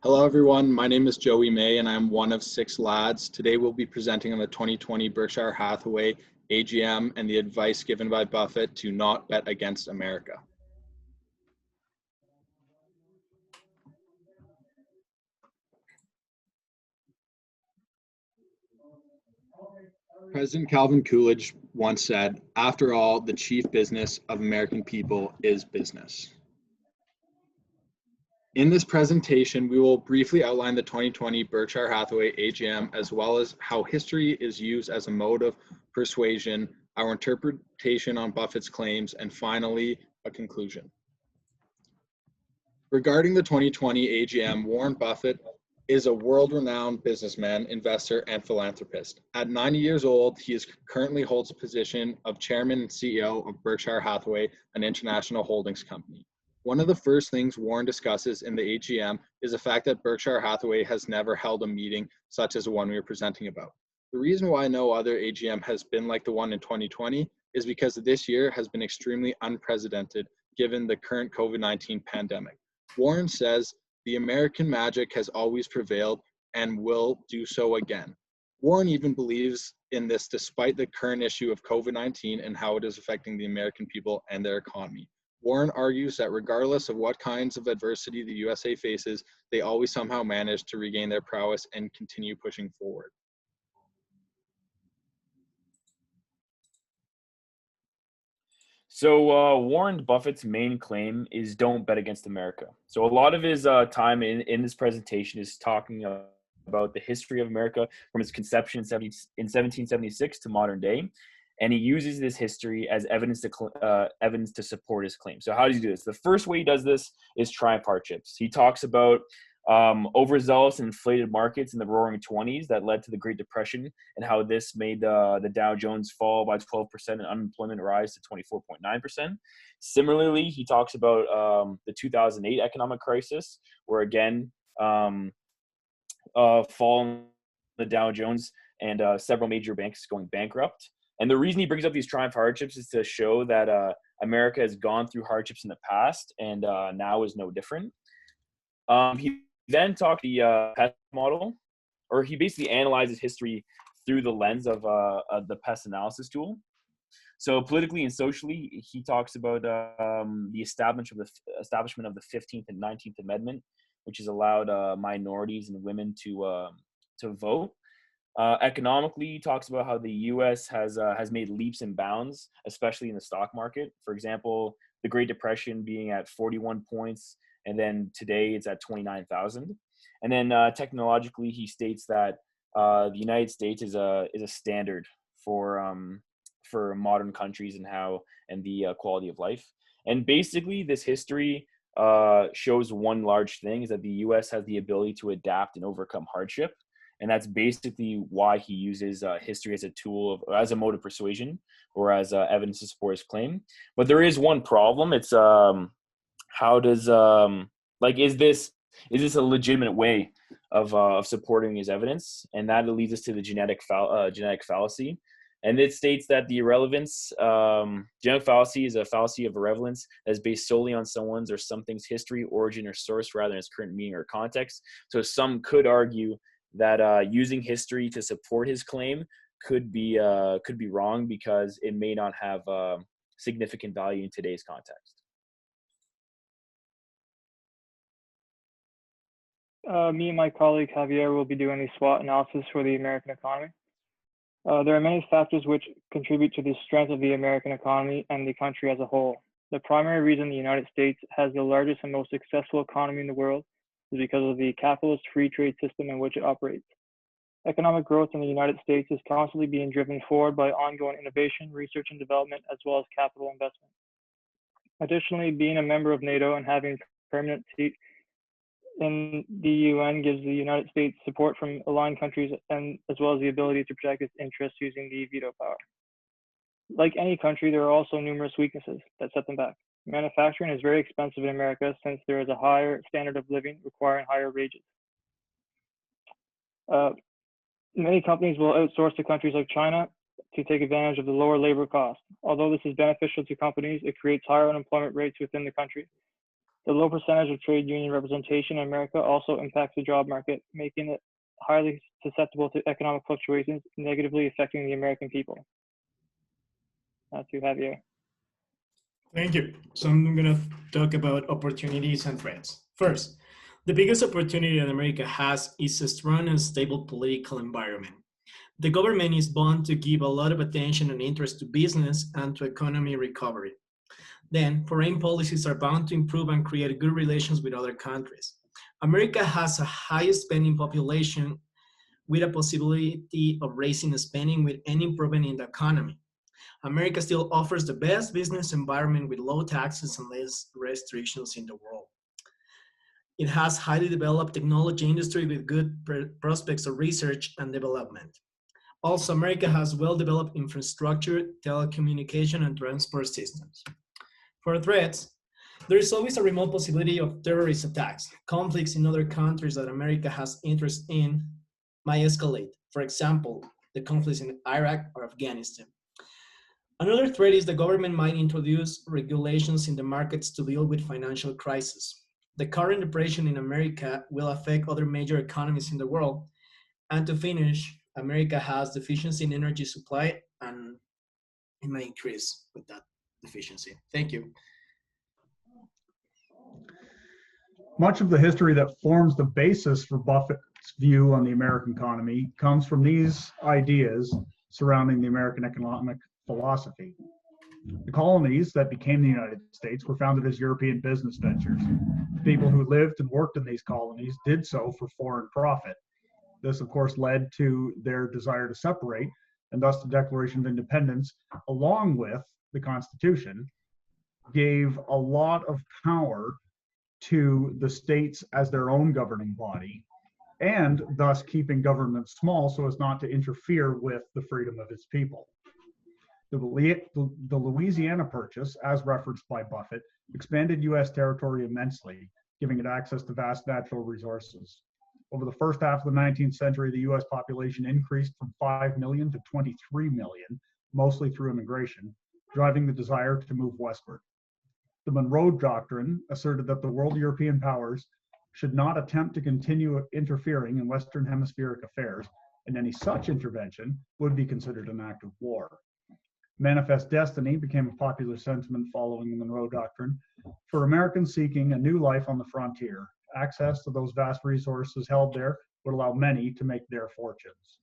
Hello everyone, my name is Joey May and I'm one of six lads. Today we'll be presenting on the 2020 Berkshire Hathaway AGM and the advice given by Buffett to not bet against America. President Calvin Coolidge once said, "After all, the chief business of American people is business." In this presentation, we will briefly outline the 2020 Berkshire Hathaway AGM, as well as how history is used as a mode of persuasion, our interpretation on Buffett's claims, and finally, a conclusion. Regarding the 2020 AGM, Warren Buffett is a world-renowned businessman, investor, and philanthropist. At 90 years old, he currently holds a position of chairman and CEO of Berkshire Hathaway, an international holdings company. One of the first things Warren discusses in the AGM is the fact that Berkshire Hathaway has never held a meeting such as the one we are presenting about. The reason why no other AGM has been like the one in 2020 is because this year has been extremely unprecedented given the current COVID-19 pandemic. Warren says the American magic has always prevailed and will do so again. Warren even believes in this despite the current issue of COVID-19 and how it is affecting the American people and their economy. Warren argues that regardless of what kinds of adversity the USA faces, they always somehow manage to regain their prowess and continue pushing forward. So Warren Buffett's main claim is don't bet against America. So a lot of his time in this presentation is talking about the history of America from its conception in 1776 to modern day. And he uses this history as evidence to support his claim. So how does he do this? The first way he does this is triumph hardships. He talks about overzealous and inflated markets in the roaring 20s that led to the Great Depression and how this made the Dow Jones fall by 12% and unemployment rise to 24.9%. Similarly, he talks about the 2008 economic crisis, where again, fall in the Dow Jones and several major banks going bankrupt. And the reason he brings up these triumph hardships is to show that America has gone through hardships in the past and now is no different. He then talked the PEST model, or he basically analyzes history through the lens of the PEST analysis tool. So politically and socially, he talks about the establishment of the 15th and 19th Amendment, which has allowed minorities and women to vote. Economically, he talks about how the U.S. has made leaps and bounds, especially in the stock market. For example, the Great Depression being at 41 points, and then today it's at 29,000. And then technologically, he states that the United States is a standard for modern countries and the quality of life. And basically, this history shows one large thing is that the U.S. has the ability to adapt and overcome hardship. And that's basically why he uses history as a tool as a mode of persuasion or as evidence to support his claim. But there is one problem. It's how does is this a legitimate way of supporting his evidence? And that leads us to the genetic fallacy. And it states that the irrelevance, genetic fallacy is a fallacy of irrelevance that is based solely on someone's or something's history, origin, or source rather than its current meaning or context. So some could argue that using history to support his claim could be wrong because it may not have significant value in today's context. Me and my colleague Javier will be doing a SWOT analysis for the American economy. There are many factors which contribute to the strength of the American economy and the country as a whole. The primary reason the United States has the largest and most successful economy in the world is because of the capitalist free trade system in which it operates. Economic growth in the United States is constantly being driven forward by ongoing innovation, research and development, as well as capital investment. Additionally, being a member of NATO and having a permanent seat in the UN gives the United States support from aligned countries and as well as the ability to protect its interests using the veto power. Like any country, there are also numerous weaknesses that set them back. Manufacturing is very expensive in America since there is a higher standard of living requiring higher wages. Many companies will outsource to countries like China to take advantage of the lower labor cost. Although this is beneficial to companies, it creates higher unemployment rates within the country. The low percentage of trade union representation in America also impacts the job market, making it highly susceptible to economic fluctuations, negatively affecting the American people. Now to Javier. Thank you. So I'm going to talk about opportunities and threats. First, the biggest opportunity that America has is a strong and stable political environment. The government is bound to give a lot of attention and interest to business and to economy recovery. Then, foreign policies are bound to improve and create good relations with other countries. America has a high spending population with a possibility of raising spending with any improvement in the economy. America still offers the best business environment with low taxes and less restrictions in the world. It has highly developed technology industry with good prospects of research and development. Also, America has well-developed infrastructure, telecommunication, and transport systems. For threats, there is always a remote possibility of terrorist attacks. Conflicts in other countries that America has interest in might escalate. For example, the conflicts in Iraq or Afghanistan. Another threat is the government might introduce regulations in the markets to deal with financial crisis. The current depression in America will affect other major economies in the world. And to finish, America has deficiency in energy supply and it may increase with that deficiency. Thank you. Much of the history that forms the basis for Buffett's view on the American economy comes from these ideas surrounding the American economic philosophy. The colonies that became the United States were founded as European business ventures. People who lived and worked in these colonies did so for foreign profit. This, of course, led to their desire to separate, and thus the Declaration of Independence, along with the Constitution, gave a lot of power to the states as their own governing body, and thus keeping government small so as not to interfere with the freedom of its people. The Louisiana Purchase, as referenced by Buffett, expanded U.S. territory immensely, giving it access to vast natural resources. Over the first half of the 19th century, the U.S. population increased from 5 million to 23 million, mostly through immigration, driving the desire to move westward. The Monroe Doctrine asserted that the world European powers should not attempt to continue interfering in Western hemispheric affairs, and any such intervention would be considered an act of war. Manifest destiny became a popular sentiment following the Monroe Doctrine for Americans seeking a new life on the frontier. Access to those vast resources held there would allow many to make their fortunes.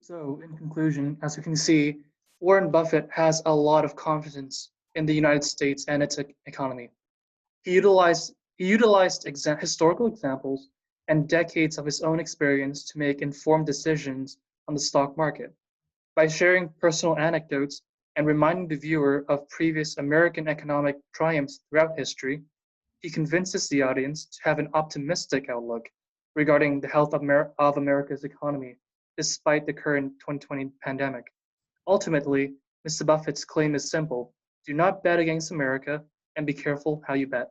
So, in conclusion, as you can see, Warren Buffett has a lot of confidence in the United States and its economy. He utilized historical examples and decades of his own experience to make informed decisions on the stock market. By sharing personal anecdotes and reminding the viewer of previous American economic triumphs throughout history, he convinces the audience to have an optimistic outlook regarding the health of America's economy, despite the current 2020 pandemic. Ultimately, Mr. Buffett's claim is simple: do not bet against America and be careful how you bet.